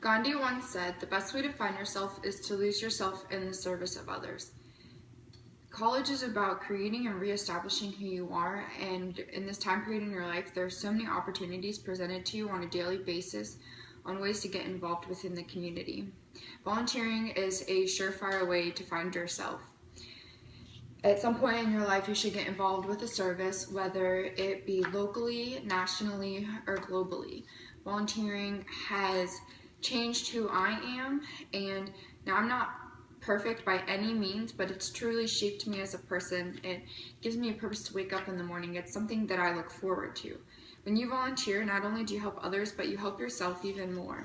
Gandhi once said, "The best way to find yourself is to lose yourself in the service of others." College is about creating and reestablishing who you are, and in this time period in your life, there are so many opportunities presented to you on a daily basis on ways to get involved within the community. Volunteering is a surefire way to find yourself. At some point in your life, you should get involved with a service, whether it be locally, nationally, or globally. Volunteering has changed who I am, and now I'm not perfect by any means, but it's truly shaped me as a person. It gives me a purpose to wake up in the morning. It's something that I look forward to. When you volunteer, not only do you help others, but you help yourself even more.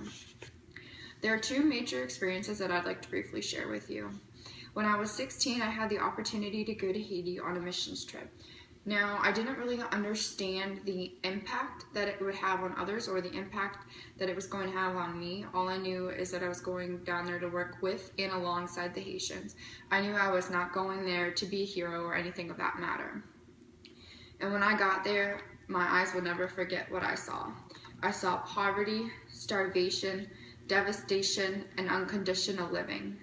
There are two major experiences that I'd like to briefly share with you. When I was 16, I had the opportunity to go to Haiti on a missions trip. Now, I didn't really understand the impact that it would have on others or the impact that it was going to have on me. All I knew is that I was going down there to work with and alongside the Haitians. I knew I was not going there to be a hero or anything of that matter. And when I got there, my eyes will never forget what I saw. I saw poverty, starvation, devastation, and unconditional living.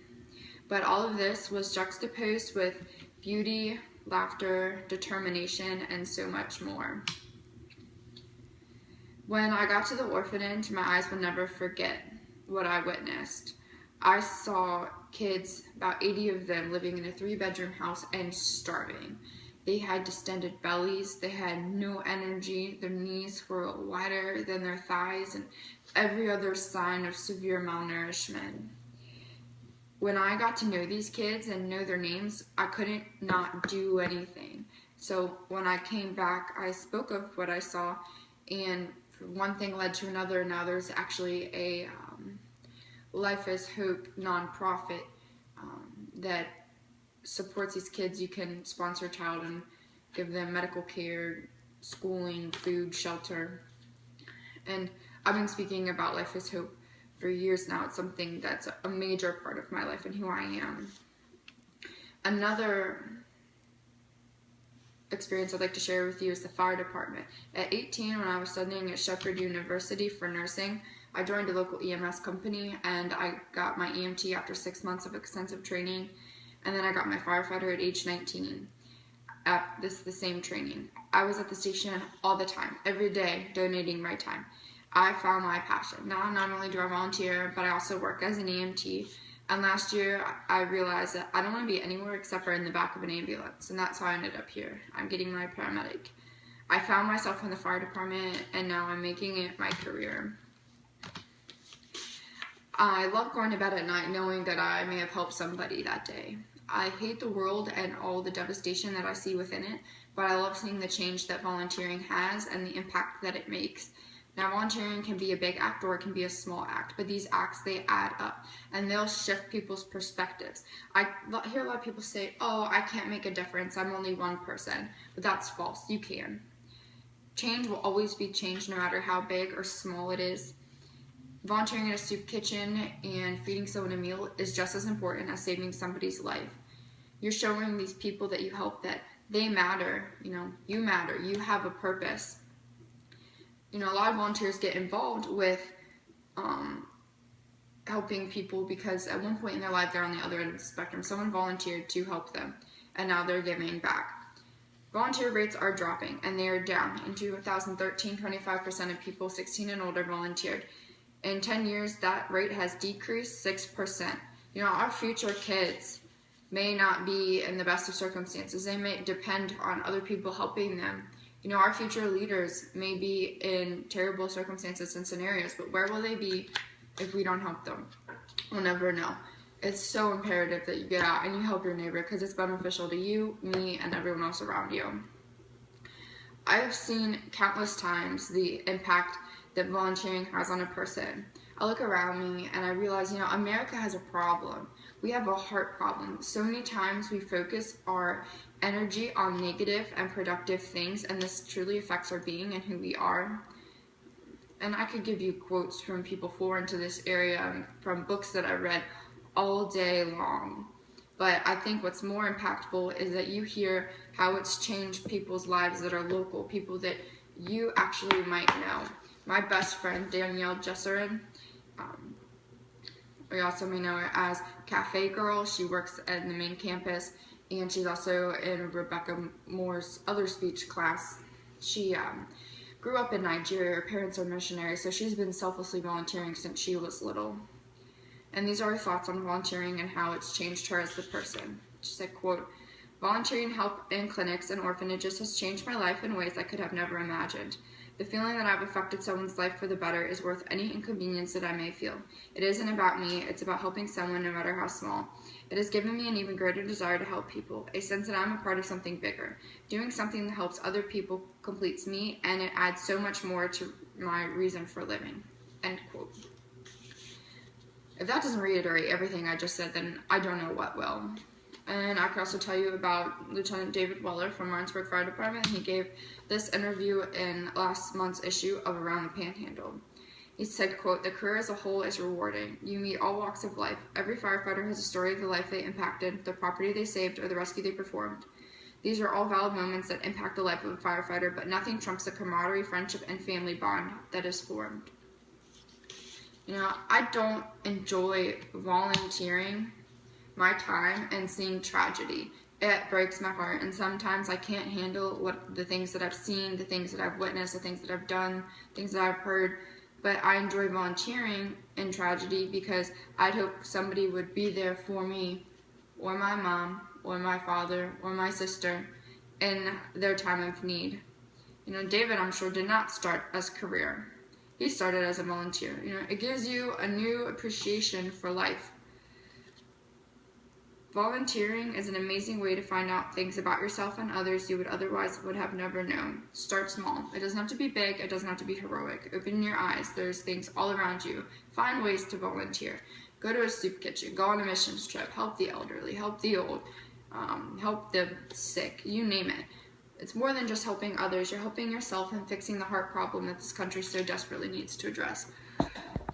But all of this was juxtaposed with beauty, laughter, determination, and so much more. When I got to the orphanage, my eyes will never forget what I witnessed. I saw kids, about 80 of them, living in a 3-bedroom house and starving. They had distended bellies, they had no energy, their knees were wider than their thighs, and every other sign of severe malnourishment. When I got to know these kids and know their names, I couldn't not do anything. So when I came back, I spoke of what I saw, and one thing led to another. Now there's actually a Life is Hope nonprofit that supports these kids. You can sponsor a child and give them medical care, schooling, food, shelter. And I've been speaking about Life is Hope for years now. It's something that's a major part of my life and who I am. Another experience I'd like to share with you is the fire department. At 18, when I was studying at Shepherd University for nursing, I joined a local EMS company, and I got my EMT after 6 months of extensive training, and then I got my firefighter at age 19 at the same training. I was at the station all the time, every day, donating my time. I found my passion. Now, not only do I volunteer, but I also work as an EMT. And last year, I realized that I don't want to be anywhere except for in the back of an ambulance. And that's how I ended up here. I'm getting my paramedic. I found myself in the fire department, and now I'm making it my career. I love going to bed at night knowing that I may have helped somebody that day. I hate the world and all the devastation that I see within it, but I love seeing the change that volunteering has and the impact that it makes. Now, volunteering can be a big act or it can be a small act, but these acts, they add up, and they'll shift people's perspectives. I hear a lot of people say, "Oh, I can't make a difference, I'm only one person," but that's false. You can. Change will always be change, no matter how big or small it is. Volunteering in a soup kitchen and feeding someone a meal is just as important as saving somebody's life. You're showing these people that you help that they matter, you matter, you have a purpose. A lot of volunteers get involved with helping people because at one point in their life, they're on the other end of the spectrum. Someone volunteered to help them, and now they're giving back. Volunteer rates are dropping, and they are down. In 2013, 25% of people 16 and older volunteered. In 10 years, that rate has decreased 6%. Our future kids may not be in the best of circumstances. They may depend on other people helping them. Our future leaders may be in terrible circumstances and scenarios, but where will they be if we don't help them? We'll never know. It's so imperative that you get out and you help your neighbor because it's beneficial to you, me, and everyone else around you. I have seen countless times the impact that volunteering has on a person. I look around me and I realize, America has a problem. We have a heart problem. So many times we focus our energy on negative and productive things, and this truly affects our being and who we are. And I could give you quotes from people far into this area, from books that I read all day long. But I think what's more impactful is that you hear how it's changed people's lives that are local, people that you actually might know. My best friend, Danielle Jesserin, We also may know her as Cafe Girl. She works at the main campus, and she's also in Rebecca Moore's other speech class. She grew up in Nigeria. Her parents are missionaries, so she's been selflessly volunteering since she was little. And these are her thoughts on volunteering and how it's changed her as the person. She said, quote, "Volunteering help in clinics and orphanages has changed my life in ways I could have never imagined. The feeling that I've affected someone's life for the better is worth any inconvenience that I may feel. It isn't about me, it's about helping someone no matter how small. It has given me an even greater desire to help people, a sense that I'm a part of something bigger. Doing something that helps other people completes me, and it adds so much more to my reason for living." End quote. If that doesn't reiterate everything I just said, then I don't know what will. And I could also tell you about Lieutenant David Weller from Martinsburg Fire Department. He gave this interview in last month's issue of Around the Panhandle. He said, quote, "The career as a whole is rewarding. You meet all walks of life. Every firefighter has a story of the life they impacted, the property they saved, or the rescue they performed. These are all valid moments that impact the life of a firefighter, but nothing trumps the camaraderie, friendship, and family bond that is formed." You know, I don't enjoy volunteering my time and seeing tragedy. It breaks my heart, and sometimes I can't handle the things that I've seen, the things that I've witnessed, the things that I've done, things that I've heard. But I enjoy volunteering in tragedy because I'd hope somebody would be there for me, or my mom, or my father, or my sister in their time of need. You know, David, I'm sure, did not start as a career. He started as a volunteer. You know, it gives you a new appreciation for life. Volunteering is an amazing way to find out things about yourself and others you would otherwise have never known. Start small. It doesn't have to be big. It doesn't have to be heroic. Open your eyes. There's things all around you. Find ways to volunteer. Go to a soup kitchen. Go on a missions trip. Help the elderly. Help the old. Help the sick. You name it. It's more than just helping others. You're helping yourself and fixing the heart problem that this country so desperately needs to address.